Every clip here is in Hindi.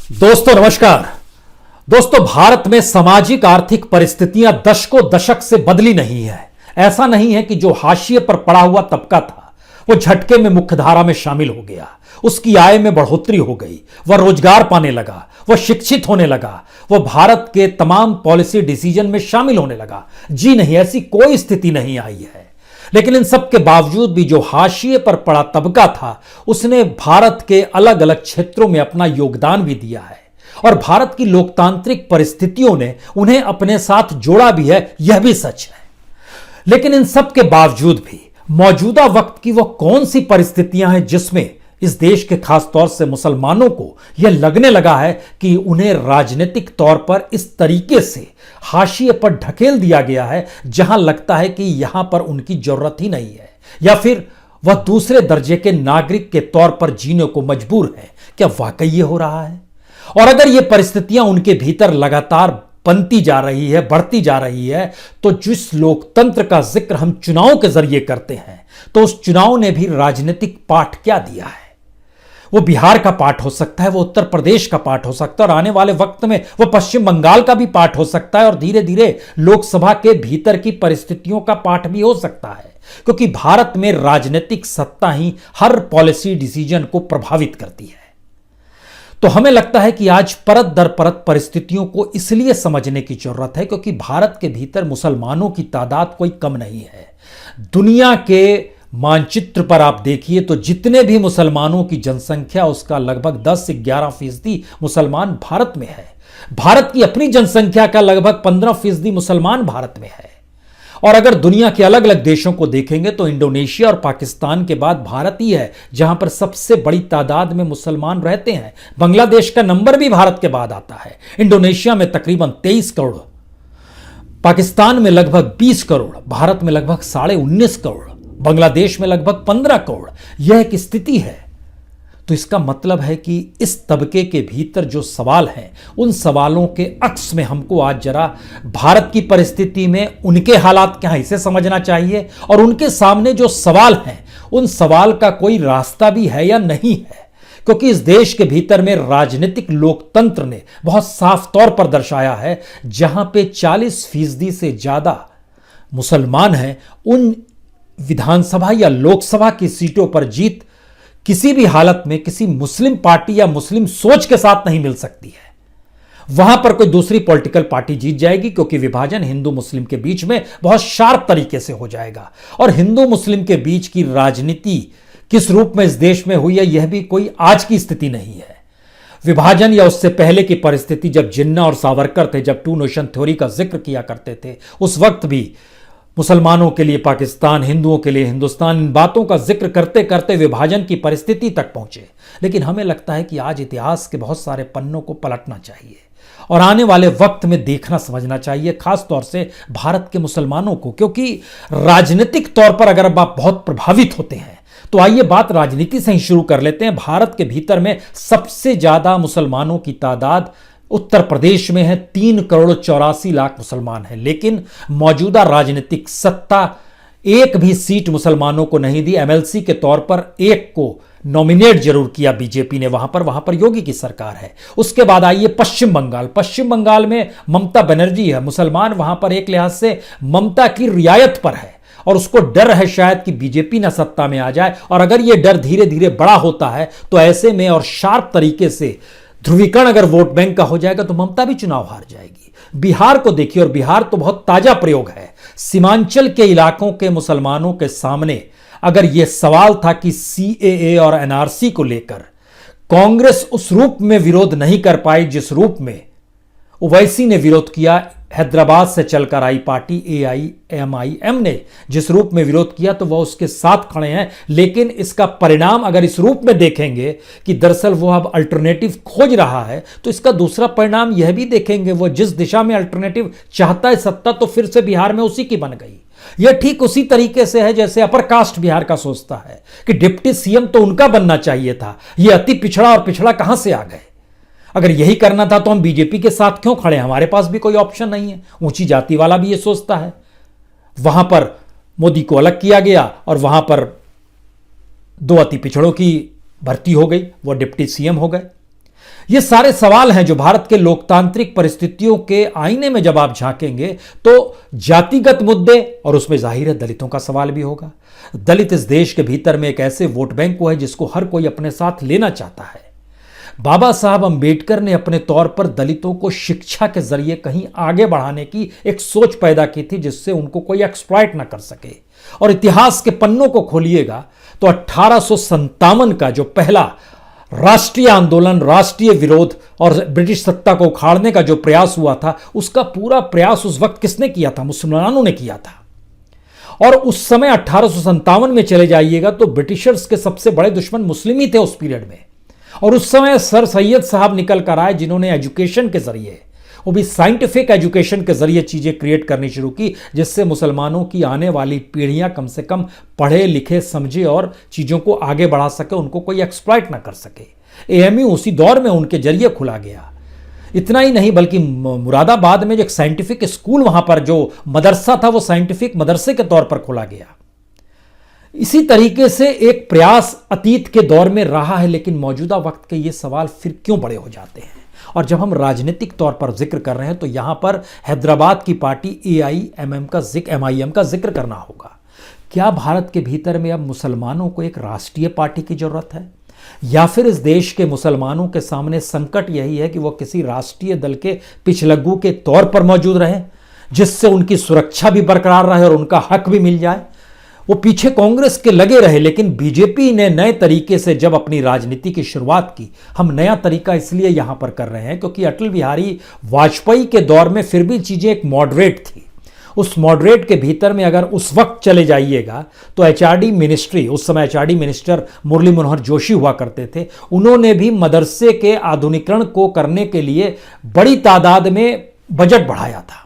दोस्तों नमस्कार। दोस्तों, भारत में सामाजिक आर्थिक परिस्थितियां दशकों दशक से बदली नहीं है। ऐसा नहीं है कि जो हाशिए पर पड़ा हुआ तबका था वो झटके में मुख्यधारा में शामिल हो गया, उसकी आय में बढ़ोतरी हो गई, वह रोजगार पाने लगा, वह शिक्षित होने लगा, वह भारत के तमाम पॉलिसी डिसीजन में शामिल होने लगा। जी नहीं, ऐसी कोई स्थिति नहीं आई है। लेकिन इन सब के बावजूद भी जो हाशिए पर पड़ा तबका था उसने भारत के अलग अलग क्षेत्रों में अपना योगदान भी दिया है और भारत की लोकतांत्रिक परिस्थितियों ने उन्हें अपने साथ जोड़ा भी है, यह भी सच है। लेकिन इन सब के बावजूद भी मौजूदा वक्त की वह कौन सी परिस्थितियां हैं जिसमें इस देश के खास तौर से मुसलमानों को यह लगने लगा है कि उन्हें राजनीतिक तौर पर इस तरीके से हाशिए पर ढकेल दिया गया है जहां लगता है कि यहां पर उनकी जरूरत ही नहीं है, या फिर वह दूसरे दर्जे के नागरिक के तौर पर जीने को मजबूर है। क्या वाकई ये हो रहा है? और अगर ये परिस्थितियां उनके भीतर लगातार बनती जा रही है, बढ़ती जा रही है, तो जिस लोकतंत्र का जिक्र हम चुनाव के जरिए करते हैं, तो उस चुनाव ने भी राजनीतिक पाठ क्या दिया है? वो बिहार का पाठ हो सकता है, वो उत्तर प्रदेश का पाठ हो सकता है, और आने वाले वक्त में वो पश्चिम बंगाल का भी पाठ हो सकता है, और धीरे धीरे लोकसभा के भीतर की परिस्थितियों का पाठ भी हो सकता है, क्योंकि भारत में राजनीतिक सत्ता ही हर पॉलिसी डिसीजन को प्रभावित करती है। तो हमें लगता है कि आज परत दर परत परिस्थितियों को इसलिए समझने की जरूरत है क्योंकि भारत के भीतर मुसलमानों की तादाद कोई कम नहीं है। दुनिया के मानचित्र पर आप देखिए तो जितने भी मुसलमानों की जनसंख्या उसका लगभग 10 से 11% मुसलमान भारत में है। भारत की अपनी जनसंख्या का लगभग 15% मुसलमान भारत में है। और अगर दुनिया के अलग अलग देशों को देखेंगे तो इंडोनेशिया और पाकिस्तान के बाद भारत ही है जहां पर सबसे बड़ी तादाद में मुसलमान रहते हैं। बांग्लादेश का नंबर भी भारत के बाद आता है। इंडोनेशिया में तकरीबन 23 करोड़, पाकिस्तान में लगभग 20 करोड़, भारत में लगभग 19.5 करोड़, बांग्लादेश में लगभग 15 करोड़। यह एक स्थिति है। तो इसका मतलब है कि इस तबके के भीतर जो सवाल हैं उन सवालों के अक्स में हमको आज जरा भारत की परिस्थिति में उनके हालात क्या हैं इसे समझना चाहिए, और उनके सामने जो सवाल हैं उन सवाल का कोई रास्ता भी है या नहीं है। क्योंकि इस देश के भीतर में राजनीतिक लोकतंत्र ने बहुत साफ तौर पर दर्शाया है, जहां पे 40% से ज्यादा मुसलमान हैं, उन विधानसभा या लोकसभा की सीटों पर जीत किसी भी हालत में किसी मुस्लिम पार्टी या मुस्लिम सोच के साथ नहीं मिल सकती है। वहां पर कोई दूसरी पॉलिटिकल पार्टी जीत जाएगी क्योंकि विभाजन हिंदू मुस्लिम के बीच में बहुत शार्प तरीके से हो जाएगा। और हिंदू मुस्लिम के बीच की राजनीति किस रूप में इस देश में हुई है यह भी कोई आज की स्थिति नहीं है। विभाजन या उससे पहले की परिस्थिति जब जिन्ना और सावरकर थे, जब 2 नेशन थ्योरी का जिक्र किया करते थे, उस वक्त भी मुसलमानों के लिए पाकिस्तान, हिंदुओं के लिए हिंदुस्तान, इन बातों का जिक्र करते करते विभाजन की परिस्थिति तक पहुंचे। लेकिन हमें लगता है कि आज इतिहास के बहुत सारे पन्नों को पलटना चाहिए और आने वाले वक्त में देखना समझना चाहिए, खास तौर से भारत के मुसलमानों को। क्योंकि राजनीतिक तौर पर अगर आप बहुत प्रभावित होते हैं तो आइए बात राजनीति से ही शुरू कर लेते हैं। भारत के भीतर में सबसे ज्यादा मुसलमानों की तादाद उत्तर प्रदेश में है, 3 करोड़ 84 लाख मुसलमान हैं। लेकिन मौजूदा राजनीतिक सत्ता एक भी सीट मुसलमानों को नहीं दी। एमएलसी के तौर पर एक को नॉमिनेट जरूर किया बीजेपी ने, वहां पर योगी की सरकार है। उसके बाद आइए पश्चिम बंगाल। पश्चिम बंगाल में ममता बनर्जी है, मुसलमान वहां पर एक लिहाज से ममता की रियायत पर है और उसको डर है शायद कि बीजेपी ना सत्ता में आ जाए। और अगर यह डर धीरे धीरे बड़ा होता है तो ऐसे में और शार्प तरीके से ध्रुवीकरण अगर वोट बैंक का हो जाएगा तो ममता भी चुनाव हार जाएगी। बिहार को देखिए, और बिहार तो बहुत ताजा प्रयोग है। सीमांचल के इलाकों के मुसलमानों के सामने अगर यह सवाल था कि सीएए और एनआरसी को लेकर कांग्रेस उस रूप में विरोध नहीं कर पाई जिस रूप में ओवैसी ने विरोध किया, हैदराबाद से चलकर आई पार्टी एआईएमआईएम ने जिस रूप में विरोध किया, तो वह उसके साथ खड़े हैं। लेकिन इसका परिणाम अगर इस रूप में देखेंगे कि दरअसल वो अब अल्टरनेटिव खोज रहा है, तो इसका दूसरा परिणाम यह भी देखेंगे वो जिस दिशा में अल्टरनेटिव चाहता है सत्ता, तो फिर से बिहार में उसी की बन गई। यह ठीक उसी तरीके से है जैसे अपर कास्ट बिहार का सोचता है कि डिप्टी सीएम तो उनका बनना चाहिए था, यह अति पिछड़ा और पिछड़ा कहां से आ गए। अगर यही करना था तो हम बीजेपी के साथ क्यों खड़े हैं, हमारे पास भी कोई ऑप्शन नहीं है। ऊंची जाति वाला भी ये सोचता है। वहां पर मोदी को अलग किया गया और वहां पर 2 अति पिछड़ों की भर्ती हो गई, वो डिप्टी सीएम हो गए। ये सारे सवाल हैं जो भारत के लोकतांत्रिक परिस्थितियों के आईने में जब आप झांकेंगे तो जातिगत मुद्दे, और उसमें जाहिर है दलितों का सवाल भी होगा। दलित इस देश के भीतर में एक ऐसे वोट बैंक को है जिसको हर कोई अपने साथ लेना चाहता है। बाबा साहब अंबेडकर ने अपने तौर पर दलितों को शिक्षा के जरिए कहीं आगे बढ़ाने की एक सोच पैदा की थी जिससे उनको कोई एक्सप्लॉइट ना कर सके। और इतिहास के पन्नों को खोलिएगा तो 1857 का जो पहला राष्ट्रीय आंदोलन, राष्ट्रीय विरोध और ब्रिटिश सत्ता को उखाड़ने का जो प्रयास हुआ था, उसका पूरा प्रयास उस वक्त किसने किया था? मुसलमानों ने किया था। और उस समय 1857 में चले जाइएगा तो ब्रिटिशर्स के सबसे बड़े दुश्मन मुस्लिम ही थे उस पीरियड में। और उस समय सर सैयद साहब निकल कर आए जिन्होंने एजुकेशन के जरिए, वो भी साइंटिफिक एजुकेशन के जरिए चीजें क्रिएट करनी शुरू की जिससे मुसलमानों की आने वाली पीढ़ियां कम से कम पढ़े लिखे समझे और चीजों को आगे बढ़ा सके, उनको कोई एक्सप्लॉइट ना कर सके। एएमयू उसी दौर में उनके जरिए खुला गया। इतना ही नहीं बल्कि मुरादाबाद में जो एक साइंटिफिक स्कूल, वहां पर जो मदरसा था वो साइंटिफिक मदरसे के तौर पर खोला गया। इसी तरीके से एक प्रयास अतीत के दौर में रहा है, लेकिन मौजूदा वक्त के ये सवाल फिर क्यों बड़े हो जाते हैं? और जब हम राजनीतिक तौर पर जिक्र कर रहे हैं तो यहां पर हैदराबाद की पार्टी एआईएमएम का एमआईएम का जिक्र करना होगा। क्या भारत के भीतर में अब मुसलमानों को एक राष्ट्रीय पार्टी की जरूरत है, या फिर इस देश के मुसलमानों के सामने संकट यही है कि वह किसी राष्ट्रीय दल के पिछलग्गू के तौर पर मौजूद रहे जिससे उनकी सुरक्षा भी बरकरार रहे और उनका हक भी मिल जाए? वो पीछे कांग्रेस के लगे रहे, लेकिन बीजेपी ने नए तरीके से जब अपनी राजनीति की शुरुआत की, हम नया तरीका इसलिए यहां पर कर रहे हैं क्योंकि अटल बिहारी वाजपेयी के दौर में फिर भी चीजें एक मॉडरेट थी। उस मॉडरेट के भीतर में अगर उस वक्त चले जाइएगा तो एचआरडी मिनिस्ट्री, उस समय एचआरडी मिनिस्टर मुरली मनोहर जोशी हुआ करते थे, उन्होंने भी मदरसे के आधुनिकीकरण को करने के लिए बड़ी तादाद में बजट बढ़ाया था।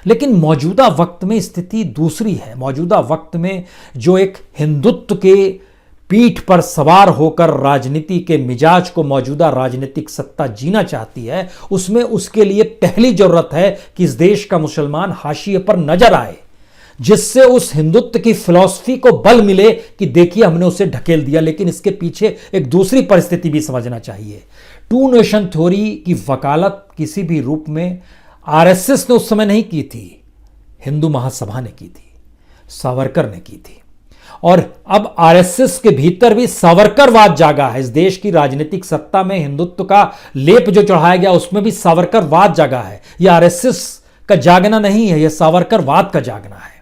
लेकिन मौजूदा वक्त में स्थिति दूसरी है। मौजूदा वक्त में जो एक हिंदुत्व के पीठ पर सवार होकर राजनीति के मिजाज को मौजूदा राजनीतिक सत्ता जीना चाहती है, उसमें उसके लिए पहली जरूरत है कि इस देश का मुसलमान हाशिए पर नजर आए, जिससे उस हिंदुत्व की फिलॉसफी को बल मिले कि देखिए हमने उसे ढकेल दिया। लेकिन इसके पीछे एक दूसरी परिस्थिति भी समझना चाहिए। टू नेशन थ्योरी की वकालत किसी भी रूप में आरएसएस ने उस समय नहीं की थी, हिंदू महासभा ने की थी, सावरकर ने की थी। और अब आरएसएस के भीतर भी सावरकरवाद जागा है। इस देश की राजनीतिक सत्ता में हिंदुत्व का लेप जो चढ़ाया गया उसमें भी सावरकरवाद जागा है। यह आरएसएस का जागना नहीं है, यह सावरकरवाद का जागना है।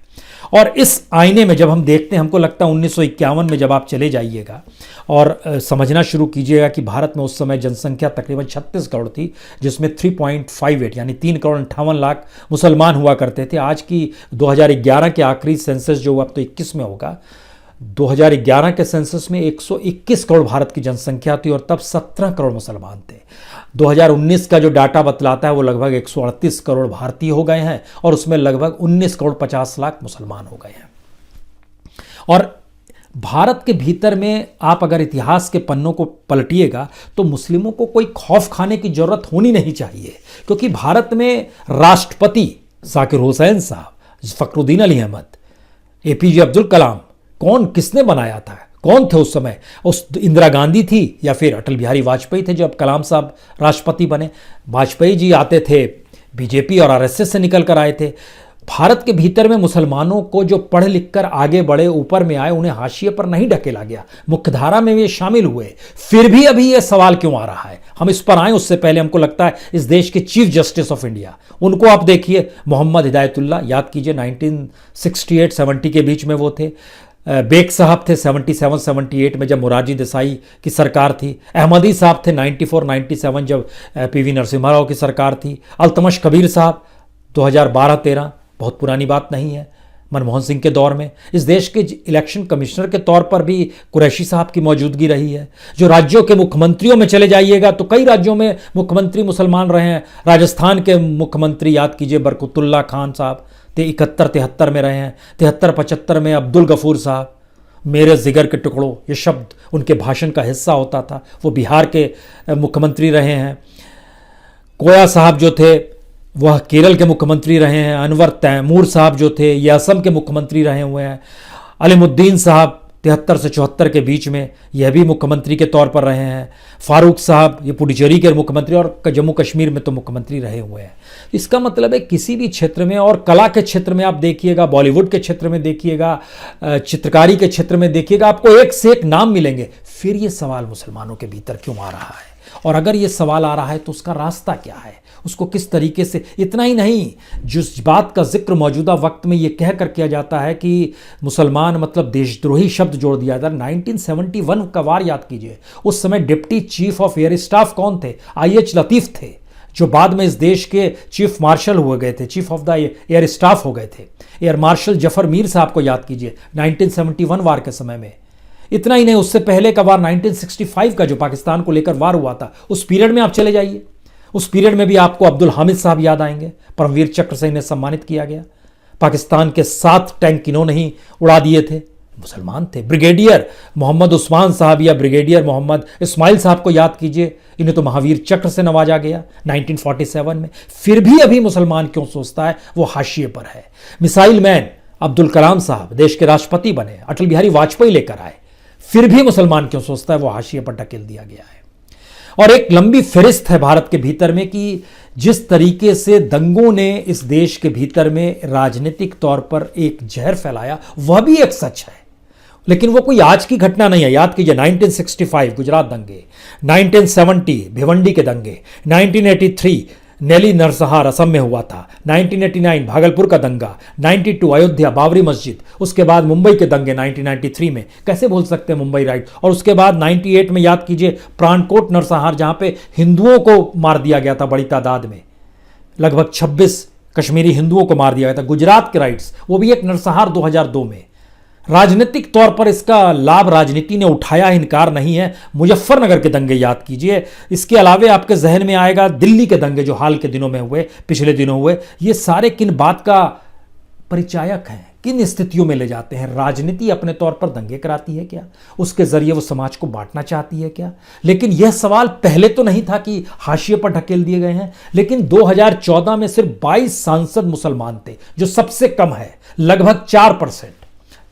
और इस आईने में जब हम देखते हैं, हमको लगता है 1951 में जब आप चले जाइएगा और समझना शुरू कीजिएगा कि भारत में उस समय जनसंख्या तकरीबन 36 करोड़ थी, जिसमें 3.58 यानी 3 करोड़ 58 लाख मुसलमान हुआ करते थे। आज की 2011 के आखिरी सेंसस जो अब तो 21 में होगा, 2011 के सेंसस में 121 करोड़ भारत की जनसंख्या थी और तब 17 करोड़ मुसलमान थे। 2019 का जो डाटा बतलाता है वो लगभग 138 करोड़ भारतीय हो गए हैं और उसमें लगभग 19 करोड़ 50 लाख मुसलमान हो गए हैं। और भारत के भीतर में आप अगर इतिहास के पन्नों को पलटिएगा तो मुस्लिमों को कोई खौफ खाने की जरूरत होनी नहीं चाहिए, क्योंकि भारत में राष्ट्रपति जाकिर हुसैन साहब, फखरुद्दीन अली अहमद, एपीजे अब्दुल कलाम, कौन किसने बनाया था? कौन थे उस समय? उस इंदिरा गांधी थी या फिर अटल बिहारी वाजपेयी थे जब कलाम साहब राष्ट्रपति बने? वाजपेयी जी आते थे, बीजेपी और आरएसएस से निकल कर आए थे। भारत के भीतर में मुसलमानों को जो पढ़ लिख कर आगे बढ़े, ऊपर में आए, उन्हें हाशिए पर नहीं ढकेला गया, मुख्यधारा में वे शामिल हुए। फिर भी अभी यह सवाल क्यों आ रहा है? हम इस पर आए उससे पहले हमको लगता है इस देश के चीफ जस्टिस ऑफ इंडिया, उनको आप देखिए, मोहम्मद हिदायतुल्लाह, याद कीजिए 1968-70 के बीच में वो थे। बेग साहब थे 77-78 में जब मोरारजी देसाई की सरकार थी। अहमदी साहब थे 94-97 जब पीवी नरसिम्हा राव की सरकार थी। अल्तमश कबीर साहब 2012-13, बहुत पुरानी बात नहीं है, मनमोहन सिंह के दौर में। इस देश के इलेक्शन कमिश्नर के तौर पर भी कुरैशी साहब की मौजूदगी रही है। जो राज्यों के मुख्यमंत्रियों में चले जाइएगा तो कई राज्यों में मुख्यमंत्री मुसलमान रहे हैं। राजस्थान के मुख्यमंत्री याद कीजिए बरकतुल्ला खान साहब 71-73 में रहे हैं। 73-75 में अब्दुल गफूर साहब, मेरे जिगर के टुकड़ों, ये शब्द उनके भाषण का हिस्सा होता था। वो बिहार के मुख्यमंत्री रहे हैं। कोया साहब जो थे वह केरल के मुख्यमंत्री रहे हैं। अनवर तैमूर साहब जो थे ये असम के मुख्यमंत्री रहे हुए हैं। अलीमुद्दीन साहब 73 से 74 के बीच में यह भी मुख्यमंत्री के तौर पर रहे हैं। फारूक साहब ये पुडुचेरी के मुख्यमंत्री और जम्मू कश्मीर में तो मुख्यमंत्री रहे हुए हैं। इसका मतलब है किसी भी क्षेत्र में, और कला के क्षेत्र में आप देखिएगा, बॉलीवुड के क्षेत्र में देखिएगा, चित्रकारी के क्षेत्र में देखिएगा, आपको एक से एक नाम मिलेंगे। फिर ये सवाल मुसलमानों के भीतर क्यों आ रहा है, और अगर ये सवाल आ रहा है तो उसका रास्ता क्या है, उसको किस तरीके से। इतना ही नहीं, जिस बात का जिक्र मौजूदा वक्त में ये कह कर किया जाता है कि मुसलमान मतलब देशद्रोही शब्द जोड़ दिया था। 1971 का वार याद कीजिए, उस समय deputy chief of air staff कौन थे? IH लतीफ़ थे, जो बाद में इस देश के चीफ मार्शल हुए गए थे, chief of the air staff हो गए थे। एयर मार्शल जफर मीर साहब को याद कीजिए 1971 वार के समय में। इतना ही नहीं, उससे पहले का वार 1965 का जो पाकिस्तान को लेकर वार हुआ था, उस पीरियड में आप चले जाइए, उस पीरियड में भी आपको अब्दुल हामिद साहब याद आएंगे। परमवीर चक्र से इन्हें सम्मानित किया गया। पाकिस्तान के 7 टैंक इन्होंने ही उड़ा दिए थे, मुसलमान थे। ब्रिगेडियर मोहम्मद उस्मान साहब या ब्रिगेडियर मोहम्मद इस्माइल साहब को याद कीजिए, इन्हें तो महावीर चक्र से नवाजा गया 1947 में। फिर भी अभी मुसलमान क्यों सोचता है वो हाशिए पर है। मिसाइल मैन अब्दुल कलाम साहब देश के राष्ट्रपति बने, अटल बिहारी वाजपेयी लेकर आए, फिर भी मुसलमान क्यों सोचता है वो हाशिए पर ढकेल दिया गया है। और एक लंबी फहरिस्त है भारत के भीतर में कि जिस तरीके से दंगों ने इस देश के भीतर में राजनीतिक तौर पर एक जहर फैलाया, वह भी एक सच है। लेकिन वो कोई आज की घटना नहीं है। याद कीजिए 1965 गुजरात दंगे, 1970 भिवंडी के दंगे, 1983 नेली नरसंहार असम में हुआ था, 1989 भागलपुर का दंगा, 92 अयोध्या बाबरी मस्जिद, उसके बाद मुंबई के दंगे 1993 में, कैसे भूल सकते हैं मुंबई राइट। और उसके बाद 98 में याद कीजिए प्राणकोट नरसंहार, जहां पे हिंदुओं को मार दिया गया था बड़ी तादाद में, लगभग 26 कश्मीरी हिंदुओं को मार दिया गया था। गुजरात के राइट्स, वो भी एक नरसंहार 2002 में। राजनीतिक तौर पर इसका लाभ राजनीति ने उठाया, इनकार नहीं है। मुजफ्फरनगर के दंगे याद कीजिए। इसके अलावे आपके जहन में आएगा दिल्ली के दंगे जो हाल के दिनों में हुए, पिछले दिनों हुए। ये सारे किन बात का परिचायक हैं, किन स्थितियों में ले जाते हैं। राजनीति अपने तौर पर दंगे कराती है क्या? उसके जरिए वो समाज को बांटना चाहती है क्या? लेकिन यह सवाल पहले तो नहीं था कि हाशिए पर ढकेल दिए गए हैं। लेकिन 2014 में सिर्फ 22 सांसद मुसलमान थे, जो सबसे कम है, लगभग 4%।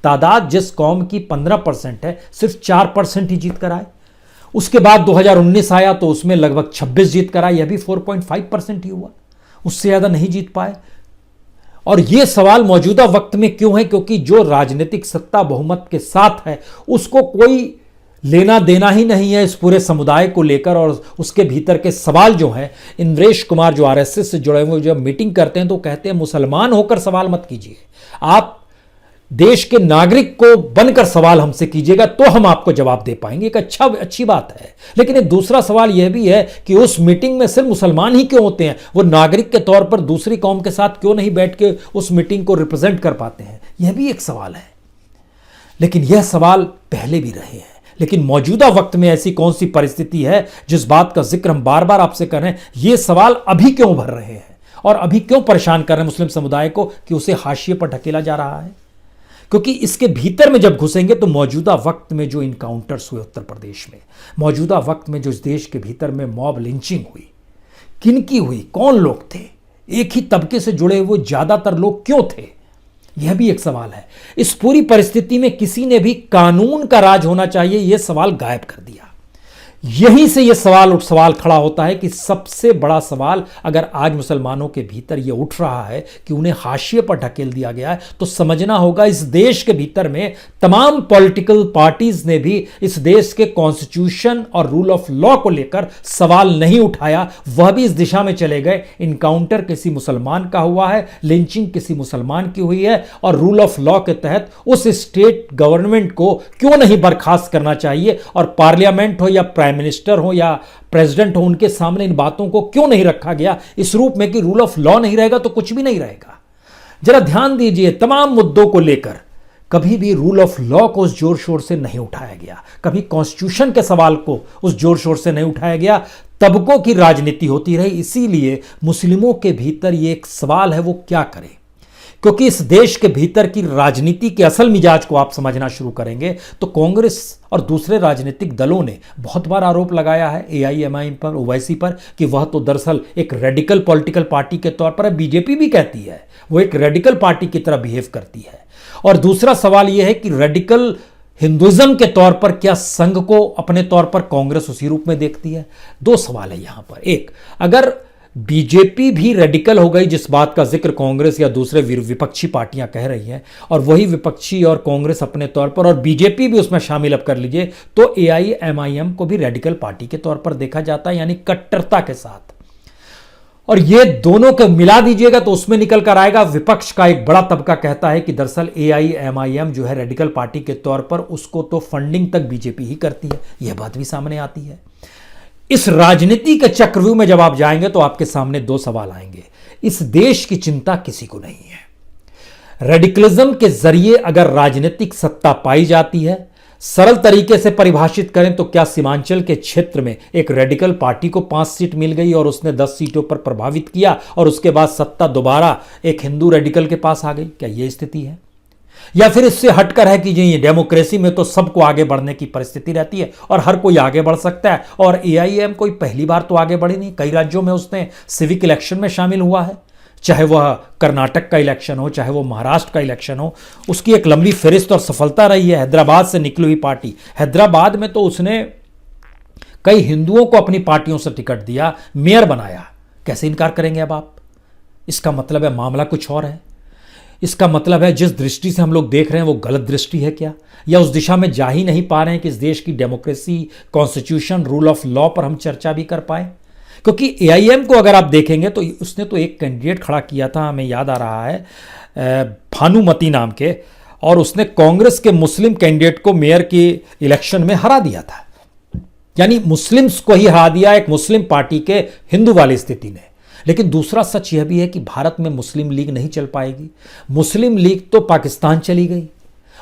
तादाद जिस कौम की 15% है, सिर्फ 4% ही जीत कर आए। उसके बाद 2019 आया तो उसमें लगभग 26 जीत कर आए, यह भी 4.5% ही हुआ, उससे ज्यादा नहीं जीत पाए। और यह सवाल मौजूदा वक्त में क्यों है? क्योंकि जो राजनीतिक सत्ता बहुमत के साथ है उसको कोई लेना देना ही नहीं है इस पूरे समुदाय को लेकर। और उसके भीतर के सवाल जो हैं, इंद्रेश कुमार जो RSS से जुड़े हुए जब मीटिंग करते हैं तो कहते हैं मुसलमान होकर सवाल मत कीजिए, आप देश के नागरिक को बनकर सवाल हमसे कीजिएगा तो हम आपको जवाब दे पाएंगे। एक अच्छी बात है। लेकिन एक दूसरा सवाल यह भी है कि उस मीटिंग में सिर्फ मुसलमान ही क्यों होते हैं? वो नागरिक के तौर पर दूसरी कौम के साथ क्यों नहीं बैठ के उस मीटिंग को रिप्रेजेंट कर पाते हैं? यह भी एक सवाल है। लेकिन यह सवाल पहले भी रहे हैं। लेकिन मौजूदा वक्त में ऐसी कौन सी परिस्थिति है जिस बात का जिक्र हम बार बार आपसे कर रहे हैं? ये सवाल अभी क्यों उभर रहे हैं और अभी क्यों परेशान कर रहे हैं मुस्लिम समुदाय को कि उसे हाशिए पर ढकेला जा रहा है? क्योंकि इसके भीतर में जब घुसेंगे तो मौजूदा वक्त में जो इनकाउंटर्स हुए उत्तर प्रदेश में, मौजूदा वक्त में जो इस देश के भीतर में मॉब लिंचिंग हुई, किनकी हुई, कौन लोग थे, एक ही तबके से जुड़े हुए ज्यादातर लोग क्यों थे, यह भी एक सवाल है। इस पूरी परिस्थिति में किसी ने भी कानून का राज होना चाहिए, यह सवाल गायब कर दिया। यहीं से यह सवाल खड़ा होता है कि सबसे बड़ा सवाल अगर आज मुसलमानों के भीतर यह उठ रहा है कि उन्हें हाशिए पर ढकेल दिया गया है, तो समझना होगा इस देश के भीतर में तमाम पॉलिटिकल पार्टीज ने भी इस देश के कॉन्स्टिट्यूशन और रूल ऑफ लॉ को लेकर सवाल नहीं उठाया। वह भी इस दिशा में चले गए, इनकाउंटर किसी मुसलमान का हुआ है, लिंचिंग किसी मुसलमान की हुई है, और रूल ऑफ लॉ के तहत उस स्टेट गवर्नमेंट को क्यों नहीं बर्खास्त करना चाहिए, और पार्लियामेंट हो या प्राइम मिनिस्टर हो या प्रेसिडेंट हो, उनके सामने इन बातों को क्यों नहीं रखा गया इस रूप में कि रूल ऑफ लॉ नहीं रहेगा तो कुछ भी नहीं रहेगा। जरा ध्यान दीजिए, तमाम मुद्दों को लेकर कभी भी रूल ऑफ लॉ को उस जोर शोर से नहीं उठाया गया, कभी कॉन्स्टिट्यूशन के सवाल को उस जोर शोर से नहीं उठाया गया। तबकों की राजनीति होती रही। इसीलिए मुस्लिमों के भीतर यह एक सवाल है, वो क्या करें? क्योंकि इस देश के भीतर की राजनीति के असल मिजाज को आप समझना शुरू करेंगे तो कांग्रेस और दूसरे राजनीतिक दलों ने बहुत बार आरोप लगाया है AIMI पर, ओवैसी पर, कि वह तो दरअसल एक रेडिकल पॉलिटिकल पार्टी के तौर पर है। बीजेपी भी कहती है वो एक रेडिकल पार्टी की तरह बिहेव करती है। और दूसरा सवाल यह है कि रेडिकल हिंदुइज्म के तौर पर क्या संघ को अपने तौर पर कांग्रेस उसी रूप में देखती है? दो सवाल है यहां पर। एक, अगर बीजेपी भी रेडिकल हो गई, जिस बात का जिक्र कांग्रेस या दूसरे विपक्षी पार्टियां कह रही हैं, और वही विपक्षी और कांग्रेस अपने तौर पर और बीजेपी भी उसमें शामिल अब कर लीजिए, तो एआईएमआईएम को भी रेडिकल पार्टी के तौर पर देखा जाता है, यानी कट्टरता के साथ। और ये दोनों को मिला दीजिएगा तो उसमें निकल कर आएगा, विपक्ष का एक बड़ा तबका कहता है कि दरअसल एआईएमआईएम जो है रेडिकल पार्टी के तौर पर, उसको तो फंडिंग तक बीजेपी ही करती है। यह बात भी सामने आती है। इस राजनीति के चक्रव्यूह में जब आप जाएंगे तो आपके सामने दो सवाल आएंगे। इस देश की चिंता किसी को नहीं है। रेडिकलिज्म के जरिए अगर राजनीतिक सत्ता पाई जाती है, सरल तरीके से परिभाषित करें तो क्या सीमांचल के क्षेत्र में एक रेडिकल पार्टी को 5 सीट मिल गई और उसने 10 सीटों पर प्रभावित किया और उसके बाद सत्ता दोबारा एक हिंदू रेडिकल के पास आ गई? क्या यह स्थिति है? या फिर इससे हटकर है कि ये डेमोक्रेसी में तो सबको आगे बढ़ने की परिस्थिति रहती है और हर कोई आगे बढ़ सकता है, और एआईएम कोई पहली बार तो आगे बढ़ी नहीं, कई राज्यों में उसने सिविक इलेक्शन में शामिल हुआ है, चाहे वह कर्नाटक का इलेक्शन हो, चाहे वो महाराष्ट्र का इलेक्शन हो, उसकी एक लंबी फहरिस्त और सफलता रही है। हैदराबाद से निकली हुई पार्टी, हैदराबाद में तो उसने कई हिंदुओं को अपनी पार्टियों से टिकट दिया, मेयर बनाया। कैसे इनकार करेंगे अब आप? इसका मतलब है मामला कुछ और है। इसका मतलब है जिस दृष्टि से हम लोग देख रहे हैं वो गलत दृष्टि है क्या, या उस दिशा में जा ही नहीं पा रहे हैं कि इस देश की democracy, constitution, rule of law पर हम चर्चा भी कर पाए? क्योंकि एआईएम को अगर आप देखेंगे तो उसने तो एक कैंडिडेट खड़ा किया था, हमें याद आ रहा है, भानुमति नाम के, और उसने कांग्रेस के मुस्लिम कैंडिडेट को मेयर के इलेक्शन में हरा दिया था। यानी मुस्लिम्स को ही हरा दिया एक मुस्लिम पार्टी के हिंदू वाली स्थिति ने। लेकिन दूसरा सच यह भी है कि भारत में मुस्लिम लीग नहीं चल पाएगी। मुस्लिम लीग तो पाकिस्तान चली गई,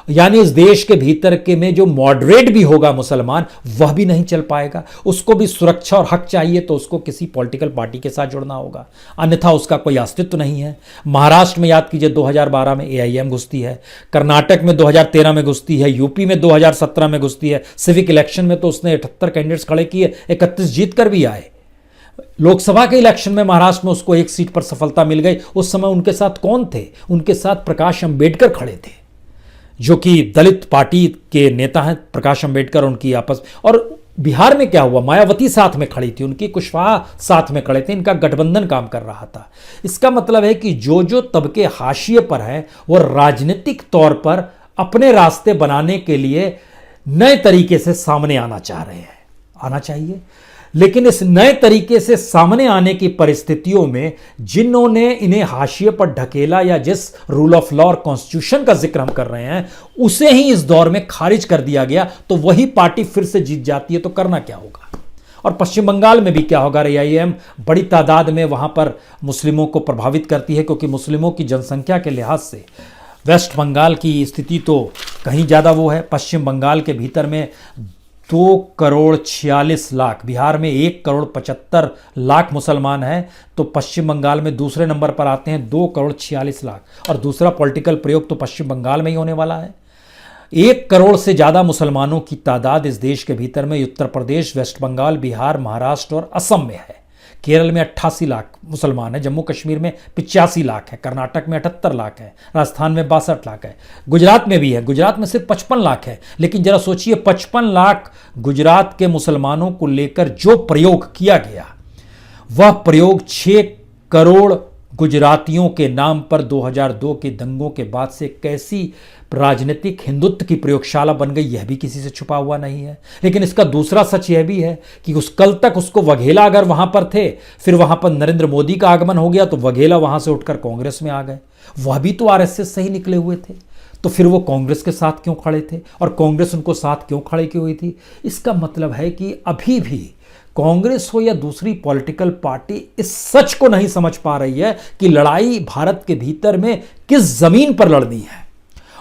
यानी इस देश के भीतर के में जो मॉडरेट भी होगा मुसलमान, वह भी नहीं चल पाएगा। उसको भी सुरक्षा और हक चाहिए तो उसको किसी पॉलिटिकल पार्टी के साथ जुड़ना होगा, अन्यथा उसका कोई अस्तित्व नहीं है। महाराष्ट्र में याद कीजिए 2012 में एआईएम घुसती है, कर्नाटक में 2013 में घुसती है, यूपी में 2017 में घुसती है। सिविक इलेक्शन में तो उसने 78 कैंडिडेट्स खड़े किए, 31 जीत कर भी आए। लोकसभा के इलेक्शन में महाराष्ट्र में उसको 1 सीट पर सफलता मिल गई। उस समय उनके साथ कौन थे? उनके साथ प्रकाश अंबेडकर खड़े थे, जो कि दलित पार्टी के नेता हैं। प्रकाश अंबेडकर उनकी आपस, और बिहार में क्या हुआ, मायावती साथ में खड़ी थी, उनकी कुशवाहा साथ में खड़े थे, इनका गठबंधन काम कर रहा था। इसका मतलब है कि जो जो तबके हाशिए पर हैं वो राजनीतिक तौर पर अपने रास्ते बनाने के लिए नए तरीके से सामने आना चाह रहे हैं। आना चाहिए, लेकिन इस नए तरीके से सामने आने की परिस्थितियों में जिन्होंने इन्हें हाशिए पर ढकेला, या जिस रूल ऑफ लॉ और कॉन्स्टिट्यूशन का जिक्र हम कर रहे हैं, उसे ही इस दौर में खारिज कर दिया गया, तो वही पार्टी फिर से जीत जाती है। तो करना क्या होगा? और पश्चिम बंगाल में भी क्या होगा? एआईएम बड़ी तादाद में वहां पर मुस्लिमों को प्रभावित करती है, क्योंकि मुस्लिमों की जनसंख्या के लिहाज से वेस्ट बंगाल की स्थिति तो कहीं ज़्यादा वो है। पश्चिम बंगाल के भीतर में 2,46,00,000, बिहार में 1,75,00,000 मुसलमान हैं, तो पश्चिम बंगाल में दूसरे नंबर पर आते हैं 2,46,00,000। और दूसरा पॉलिटिकल प्रयोग तो पश्चिम बंगाल में ही होने वाला है। 1 करोड़ से ज़्यादा मुसलमानों की तादाद इस देश के भीतर में उत्तर प्रदेश, वेस्ट बंगाल, बिहार, महाराष्ट्र और असम में है। केरल में 88 लाख मुसलमान है, जम्मू कश्मीर में 85 लाख है, कर्नाटक में 78 लाख है, राजस्थान में 62 लाख है, गुजरात में भी है, गुजरात में सिर्फ 55 लाख है। लेकिन जरा सोचिए, 55 लाख गुजरात के मुसलमानों को लेकर जो प्रयोग किया गया, वह प्रयोग 6 करोड़ गुजरातियों के नाम पर 2002 के दंगों के बाद से कैसी राजनीतिक हिंदुत्व की प्रयोगशाला बन गई, यह भी किसी से छुपा हुआ नहीं है। लेकिन इसका दूसरा सच यह भी है कि उस कल तक उसको वघेला अगर वहां पर थे, फिर वहां पर नरेंद्र मोदी का आगमन हो गया तो वघेला वहां से उठकर कांग्रेस में आ गए। वह भी तो आरएसएस से ही निकले हुए थे, तो फिर वो कांग्रेस के साथ क्यों खड़े थे और कांग्रेस उनको साथ क्यों खड़े की हुई थी? इसका मतलब है कि अभी भी कांग्रेस हो या दूसरी पॉलिटिकल पार्टी इस सच को नहीं समझ पा रही है कि लड़ाई भारत के भीतर में किस जमीन पर लड़नी है,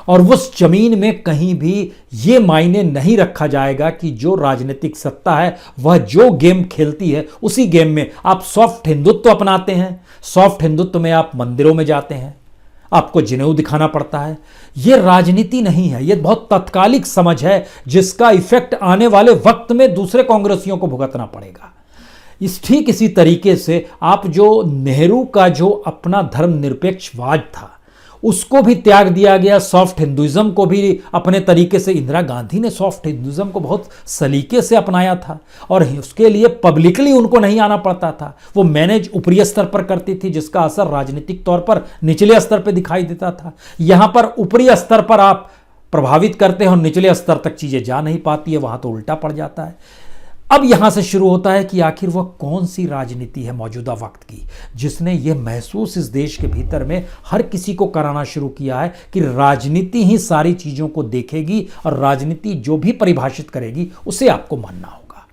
और उस जमीन में कहीं भी यह मायने नहीं रखा जाएगा कि जो राजनीतिक सत्ता है वह जो गेम खेलती है उसी गेम में आप सॉफ्ट हिंदुत्व अपनाते हैं। सॉफ्ट हिंदुत्व में आप मंदिरों में जाते हैं, आपको जनेऊ दिखाना पड़ता है। यह राजनीति नहीं है, यह बहुत तात्कालिक समझ है जिसका इफेक्ट आने वाले वक्त में दूसरे कांग्रेसियों को भुगतना पड़ेगा। ठीक इसी तरीके से आप जो नेहरू का जो अपना धर्मनिरपेक्षवाद था, उसको भी त्याग दिया गया। सॉफ्ट हिंदुइज्म को भी अपने तरीके से, इंदिरा गांधी ने सॉफ्ट हिंदुइज्म को बहुत सलीके से अपनाया था और उसके लिए पब्लिकली उनको नहीं आना पड़ता था। वो मैनेज ऊपरी स्तर पर करती थी, जिसका असर राजनीतिक तौर पर निचले स्तर पर दिखाई देता था। यहां पर ऊपरी स्तर पर आप प्रभावित करते हैं और निचले स्तर तक चीजें जा नहीं पाती है, वहां तो उल्टा पड़ जाता है। अब यहां से शुरू होता है कि आखिर वह कौन सी राजनीति है मौजूदा वक्त की, जिसने यह महसूस इस देश के भीतर में हर किसी को कराना शुरू किया है कि राजनीति ही सारी चीजों को देखेगी और राजनीति जो भी परिभाषित करेगी उसे आपको मानना होगा।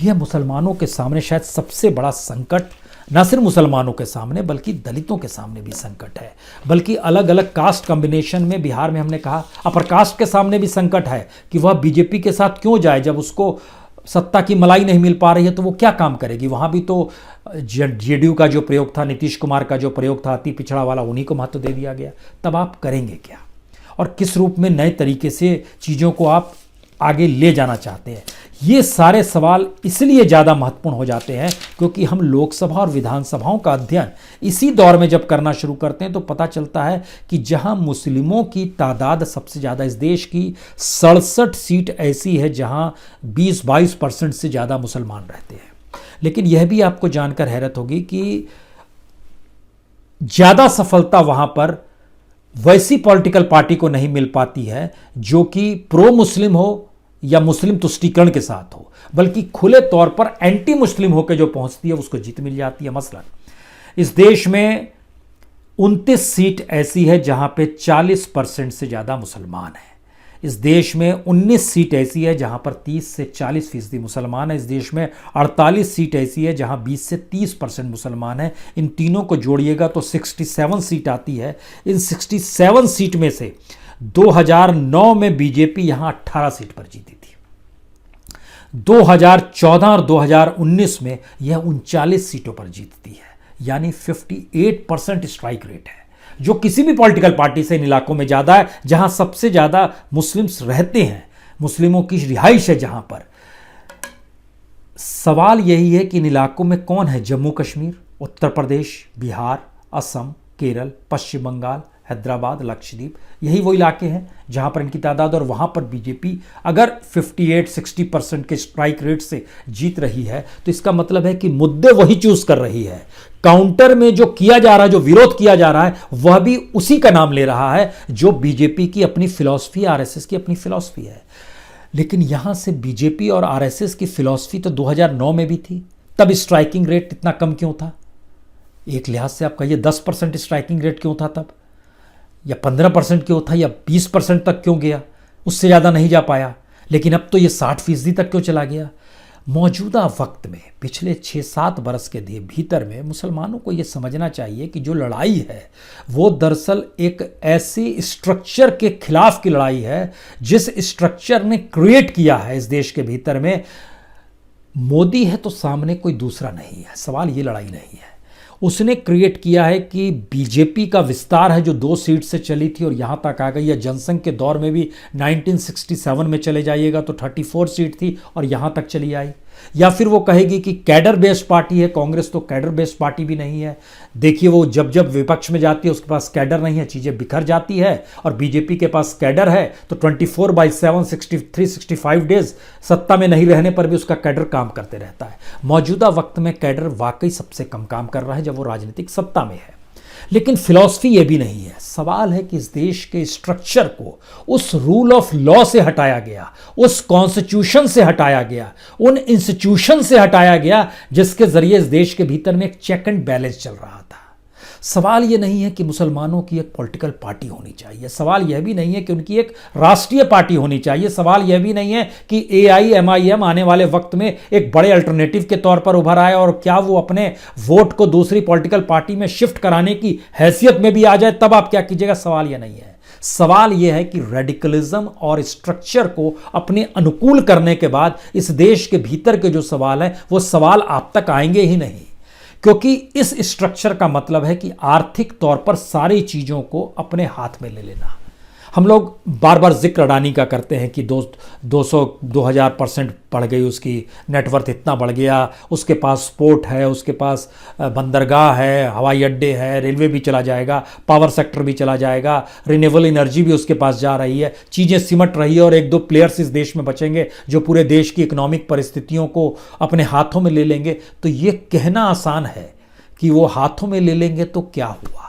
यह मुसलमानों के सामने शायद सबसे बड़ा संकट, न सिर्फ मुसलमानों के सामने बल्कि दलितों के सामने भी संकट है, बल्कि अलग अलग कास्ट कॉम्बिनेशन में, बिहार में हमने कहा अपर कास्ट के सामने भी संकट है कि वह बीजेपी के साथ क्यों जाए। जब उसको सत्ता की मलाई नहीं मिल पा रही है तो वो क्या काम करेगी। वहां भी तो जेडीयू का जो प्रयोग था, नीतीश कुमार का जो प्रयोग था, अति पिछड़ा वाला, उन्हीं को महत्व दे दिया गया। तब आप करेंगे क्या और किस रूप में नए तरीके से चीज़ों को आप आगे ले जाना चाहते हैं? ये सारे सवाल इसलिए ज़्यादा महत्वपूर्ण हो जाते हैं क्योंकि हम लोकसभा और विधानसभाओं का अध्ययन इसी दौर में जब करना शुरू करते हैं तो पता चलता है कि जहां मुस्लिमों की तादाद सबसे ज़्यादा, इस देश की 67 सीट ऐसी है जहां 20-22% से ज़्यादा मुसलमान रहते हैं। लेकिन यह भी आपको जानकर हैरत होगी कि ज़्यादा सफलता वहां पर वैसी पॉलिटिकल पार्टी को नहीं मिल पाती है जो कि प्रो मुस्लिम हो या मुस्लिम तुष्टीकरण के साथ हो, बल्कि खुले तौर पर एंटी मुस्लिम होकर जो पहुंचती है उसको जीत मिल जाती है। मसलन इस देश में 29 सीट ऐसी है जहां पे 40% से ज़्यादा मुसलमान हैं। इस देश में 19 सीट ऐसी है जहां पर 30 से 40% मुसलमान है। इस देश में 48 सीट ऐसी है जहां 20 से 30% मुसलमान है। इन तीनों को जोड़िएगा तो 67 सीट आती है। इन 67 सीट में से 2009 में बीजेपी यहां 18 सीट पर जीती थी। 2014 और 2019 में यह 39 सीटों पर जीतती है, यानी 58% स्ट्राइक रेट है, जो किसी भी पॉलिटिकल पार्टी से इन इलाकों में ज़्यादा है जहां सबसे ज़्यादा मुस्लिम्स रहते हैं, मुस्लिमों की रिहाइश है। जहां पर सवाल यही है कि इन इलाकों में कौन है? जम्मू कश्मीर, उत्तर प्रदेश, बिहार, असम, केरल, पश्चिम बंगाल, हैदराबाद, लक्षद्वीप, यही वो इलाके हैं जहां पर इनकी तादाद, और वहां पर बीजेपी अगर 58-60% के स्ट्राइक रेट से जीत रही है तो इसका मतलब है कि मुद्दे वही चूज कर रही है। काउंटर में जो किया जा रहा है, जो विरोध किया जा रहा है, वह भी उसी का नाम ले रहा है जो बीजेपी की अपनी फिलॉसफी, आरएसएस की अपनी फिलॉसफी है। लेकिन यहां से बीजेपी और आरएसएस की फिलॉसफी तो 2009 में भी थी, तब स्ट्राइकिंग रेट इतना कम क्यों था? एक लिहाज से आप कहिए 10% स्ट्राइकिंग रेट क्यों था तब, या 15% क्यों था, या 20% तक क्यों गया? उससे ज़्यादा नहीं जा पाया। लेकिन अब तो ये 60% तक क्यों चला गया? मौजूदा वक्त में पिछले 6-7 बरस के भीतर में मुसलमानों को ये समझना चाहिए कि जो लड़ाई है वो दरअसल एक ऐसी स्ट्रक्चर के खिलाफ की लड़ाई है जिस स्ट्रक्चर ने क्रिएट किया है इस देश के भीतर में। मोदी है तो सामने कोई दूसरा नहीं है, सवाल ये लड़ाई नहीं है। उसने क्रिएट किया है कि बीजेपी का विस्तार है जो 2 सीट से चली थी और यहाँ तक आ गई है। जनसंघ के दौर में भी 1967 में चले जाइएगा तो 34 सीट थी और यहाँ तक चली आई। या फिर वो कहेगी कि कैडर बेस्ड पार्टी है, कांग्रेस तो कैडर बेस्ड पार्टी भी नहीं है। देखिए वो जब जब विपक्ष में जाती है उसके पास कैडर नहीं है, चीज़ें बिखर जाती है। और बीजेपी के पास कैडर है तो 24/7 63-65 डेज सत्ता में नहीं रहने पर भी उसका कैडर काम करते रहता है। मौजूदा वक्त में कैडर वाकई सबसे कम काम कर रहा है जब वो राजनीतिक सत्ता में है। लेकिन फिलॉसफी ये भी नहीं है। सवाल है कि इस देश के स्ट्रक्चर को उस रूल ऑफ लॉ से हटाया गया, उस कॉन्स्टिट्यूशन से हटाया गया, उन इंस्टीट्यूशन से हटाया गया जिसके जरिए इस देश के भीतर में एक चेक एंड बैलेंस चल रहा था। सवाल यह नहीं है कि मुसलमानों की एक पॉलिटिकल पार्टी होनी चाहिए, सवाल यह भी नहीं है कि उनकी एक राष्ट्रीय पार्टी होनी चाहिए, सवाल यह भी नहीं है कि AIMIM आने वाले वक्त में एक बड़े अल्टरनेटिव के तौर पर उभर आए और क्या वो अपने वोट को दूसरी पॉलिटिकल पार्टी में शिफ्ट कराने की हैसियत में भी आ जाए, तब आप क्या कीजिएगा। सवाल यह नहीं है। सवाल यह है कि रेडिकलिज्म और स्ट्रक्चर को अपने अनुकूल करने के बाद इस देश के भीतर के जो सवाल है वो सवाल आप तक आएंगे ही नहीं, क्योंकि इस स्ट्रक्चर का मतलब है कि आर्थिक तौर पर सारी चीजों को अपने हाथ में ले लेना। हम लोग बार बार जिक्र अडानी का करते हैं कि 2000% बढ़ गई उसकी नेटवर्थ, इतना बढ़ गया, उसके पास पोर्ट है, उसके पास बंदरगाह है, हवाई अड्डे है, रेलवे भी चला जाएगा, पावर सेक्टर भी चला जाएगा, रिन्यूएबल एनर्जी भी उसके पास जा रही है, चीज़ें सिमट रही है और एक दो प्लेयर्स इस देश में बचेंगे जो पूरे देश की इकोनॉमिक परिस्थितियों को अपने हाथों में ले लेंगे। तो ये कहना आसान है कि वो हाथों में ले लेंगे तो क्या हुआ।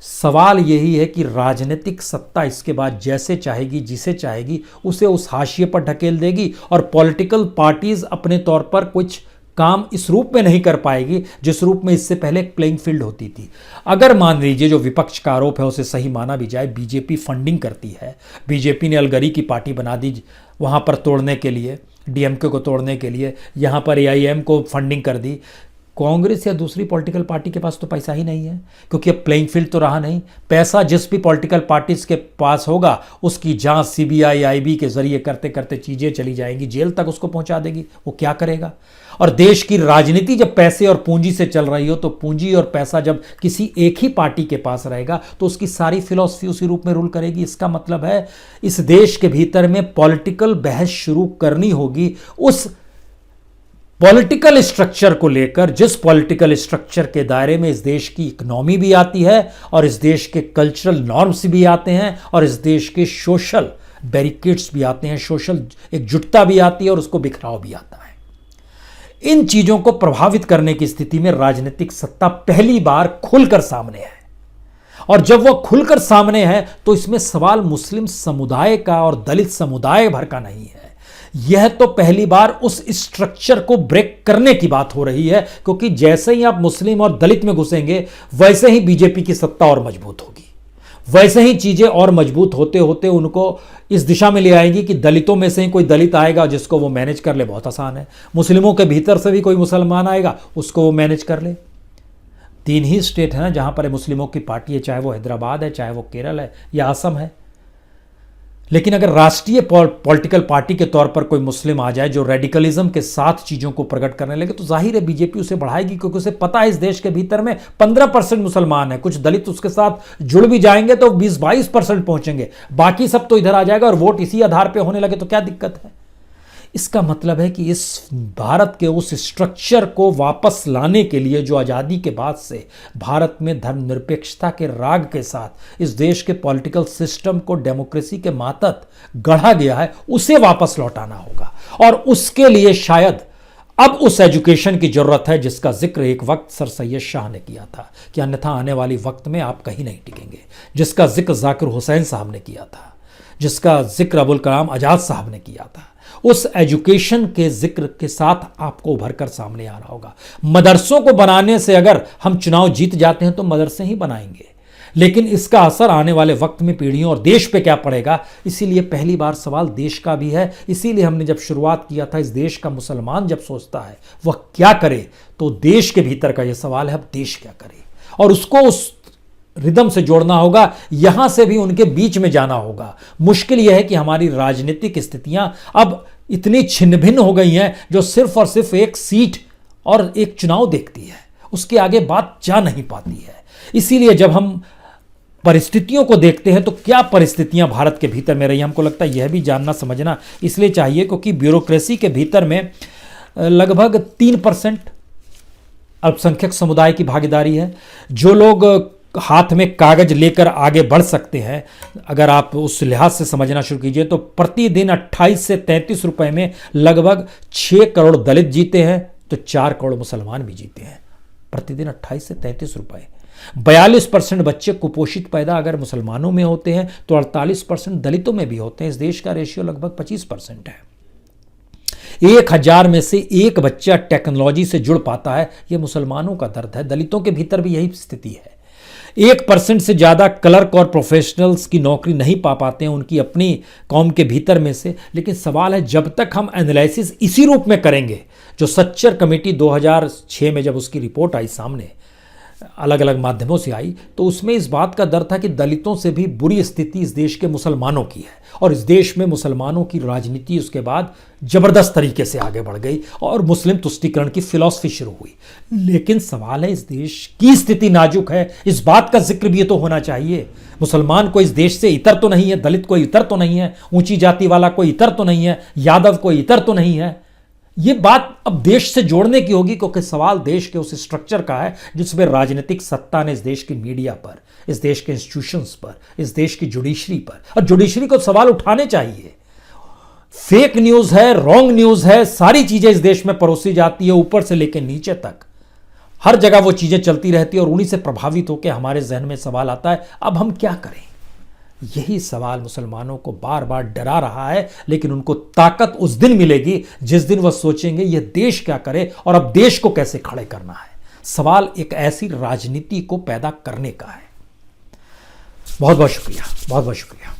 सवाल यही है कि राजनीतिक सत्ता इसके बाद जैसे चाहेगी, जिसे चाहेगी उसे उस हाशिए पर ढकेल देगी और पॉलिटिकल पार्टीज अपने तौर पर कुछ काम इस रूप में नहीं कर पाएगी जिस रूप में इससे पहले एक प्लेइंग फील्ड होती थी। अगर मान लीजिए जो विपक्ष का आरोप है उसे सही माना भी जाए, बीजेपी फंडिंग करती है, बीजेपी ने अलगरी की पार्टी बना दी वहाँ पर तोड़ने के लिए, डीएमके को तोड़ने के लिए, यहाँ पर एआईएम को फंडिंग कर दी, कांग्रेस या दूसरी पॉलिटिकल पार्टी के पास तो पैसा ही नहीं है, क्योंकि अब प्लेइंग फील्ड तो रहा नहीं। पैसा जिस भी पॉलिटिकल पार्टीज के पास होगा उसकी जांच सीबीआई आईबी के जरिए करते करते चीजें चली जाएंगी, जेल तक उसको पहुंचा देगी। वो क्या करेगा? और देश की राजनीति जब पैसे और पूंजी से चल रही हो तो पूंजी और पैसा जब किसी एक ही पार्टी के पास रहेगा तो उसकी सारी फिलॉसफी उसी रूप में रूल करेगी। इसका मतलब है इस देश के भीतर में पॉलिटिकल बहस शुरू करनी होगी उस पॉलिटिकल स्ट्रक्चर को लेकर जिस पॉलिटिकल स्ट्रक्चर के दायरे में इस देश की इकोनॉमी भी आती है और इस देश के कल्चरल नॉर्म्स भी आते हैं और इस देश के सोशल बैरिकेड्स भी आते हैं, सोशल एकजुटता भी आती है और उसको बिखराव भी आता है। इन चीजों को प्रभावित करने की स्थिति में राजनीतिक सत्ता पहली बार खुलकर सामने है और जब वह खुलकर सामने है तो इसमें सवाल मुस्लिम समुदाय का और दलित समुदाय भर का नहीं है। यह तो पहली बार उस स्ट्रक्चर को ब्रेक करने की बात हो रही है, क्योंकि जैसे ही आप मुस्लिम और दलित में घुसेंगे वैसे ही बीजेपी की सत्ता और मजबूत होगी, वैसे ही चीजें और मजबूत होते होते उनको इस दिशा में ले आएगी कि दलितों में से ही कोई दलित आएगा जिसको वो मैनेज कर ले, बहुत आसान है। मुस्लिमों के भीतर से भी कोई मुसलमान आएगा उसको वो मैनेज कर ले। 3 ही स्टेट है ना जहां पर मुस्लिमों की पार्टी है, चाहे वो हैदराबाद है, चाहे वो केरल है या असम है। लेकिन अगर राष्ट्रीय पॉलिटिकल पार्टी के तौर पर कोई मुस्लिम आ जाए जो रेडिकलिज्म के साथ चीज़ों को प्रकट करने लगे तो जाहिर है बीजेपी उसे बढ़ाएगी, क्योंकि उसे पता है इस देश के भीतर में 15% मुसलमान है, कुछ दलित उसके साथ जुड़ भी जाएंगे तो 20-22% पहुंचेंगे, बाकी सब तो इधर आ जाएगा और वोट इसी आधार पर होने लगे तो क्या दिक्कत है। इसका मतलब है कि इस भारत के उस स्ट्रक्चर को वापस लाने के लिए जो आज़ादी के बाद से भारत में धर्मनिरपेक्षता के राग के साथ इस देश के पॉलिटिकल सिस्टम को डेमोक्रेसी के मातहत गढ़ा गया है उसे वापस लौटाना होगा। और उसके लिए शायद अब उस एजुकेशन की जरूरत है जिसका जिक्र एक वक्त सर सैयद शाह ने किया था कि अन्यथा आने वाली वक्त में आप कहीं नहीं टिकेंगे, जिसका जिक्र जाकिर हुसैन साहब ने किया था, जिसका जिक्र अबुल कलाम आज़ाद साहब ने किया था। उस एजुकेशन के जिक्र के साथ आपको उभर कर सामने आना होगा। मदरसों को बनाने से अगर हम चुनाव जीत जाते हैं तो मदरसे ही बनाएंगे, लेकिन इसका असर आने वाले वक्त में पीढ़ियों और देश पे क्या पड़ेगा, इसीलिए पहली बार सवाल देश का भी है। इसीलिए हमने जब शुरुआत किया था इस देश का मुसलमान जब सोचता है वह क्या करे, तो देश के भीतर का यह सवाल है अब देश क्या करे, और उसको उस रिदम से जोड़ना होगा, यहां से भी उनके बीच में जाना होगा। मुश्किल यह है कि हमारी राजनीतिक स्थितियां अब इतनी छिन्न भिन्न हो गई हैं जो सिर्फ और सिर्फ एक सीट और एक चुनाव देखती है, उसके आगे बात जा नहीं पाती है। इसीलिए जब हम परिस्थितियों को देखते हैं तो क्या परिस्थितियां भारत के भीतर में रही, हमको लगता है यह भी जानना समझना इसलिए चाहिए क्योंकि ब्यूरोक्रेसी के भीतर में लगभग 3% अल्पसंख्यक समुदाय की भागीदारी है। जो लोग हाथ में कागज लेकर आगे बढ़ सकते हैं, अगर आप उस लिहाज से समझना शुरू कीजिए तो प्रतिदिन 28 से 33 रुपए में लगभग 6 करोड़ दलित जीते हैं तो 4 करोड़ मुसलमान भी जीते हैं। प्रतिदिन 28 से 33 रुपए। 42% बच्चे कुपोषित पैदा अगर मुसलमानों में होते हैं तो 48% दलितों में भी होते हैं। इस देश का रेशियो लगभग 25% है। 1000 में से एक बच्चा टेक्नोलॉजी से जुड़ पाता है, यह मुसलमानों का दर्द है। दलितों के भीतर भी यही स्थिति है। 1% से ज़्यादा क्लर्क और प्रोफेशनल्स की नौकरी नहीं पा पाते हैं उनकी अपनी कौम के भीतर में से। लेकिन सवाल है जब तक हम एनालिसिस इसी रूप में करेंगे, जो सच्चर कमेटी 2006 में जब उसकी रिपोर्ट आई सामने, अलग अलग माध्यमों से आई, तो उसमें इस बात का डर था कि दलितों से भी बुरी स्थिति इस देश के मुसलमानों की है, और इस देश में मुसलमानों की राजनीति उसके बाद जबरदस्त तरीके से आगे बढ़ गई और मुस्लिम तुष्टीकरण की फिलॉसफी शुरू हुई। लेकिन सवाल है, इस देश की स्थिति नाजुक है, इस बात का जिक्र भी तो होना चाहिए। मुसलमान कोई इस देश से इतर तो नहीं है, दलित कोई इतर तो नहीं है, ऊंची जाति वाला कोई इतर तो नहीं है, यादव कोई इतर तो नहीं है। ये बात अब देश से जोड़ने की होगी, क्योंकि सवाल देश के उस स्ट्रक्चर का है जिसमें राजनीतिक सत्ता ने इस देश की मीडिया पर, इस देश के इंस्टीट्यूशंस पर, इस देश की जुडिशरी पर, और जुडिशरी को सवाल उठाने चाहिए। फेक न्यूज है, रॉन्ग न्यूज है, सारी चीजें इस देश में परोसी जाती है, ऊपर से लेकर नीचे तक हर जगह वो चीजें चलती रहती है, और उन्हीं से प्रभावित होकर हमारे जहन में सवाल आता है, अब हम क्या करें। यही सवाल मुसलमानों को बार बार डरा रहा है, लेकिन उनको ताकत उस दिन मिलेगी जिस दिन वह सोचेंगे यह देश क्या करे और अब देश को कैसे खड़े करना है। सवाल एक ऐसी राजनीति को पैदा करने का है। बहुत बहुत शुक्रिया, बहुत बहुत शुक्रिया।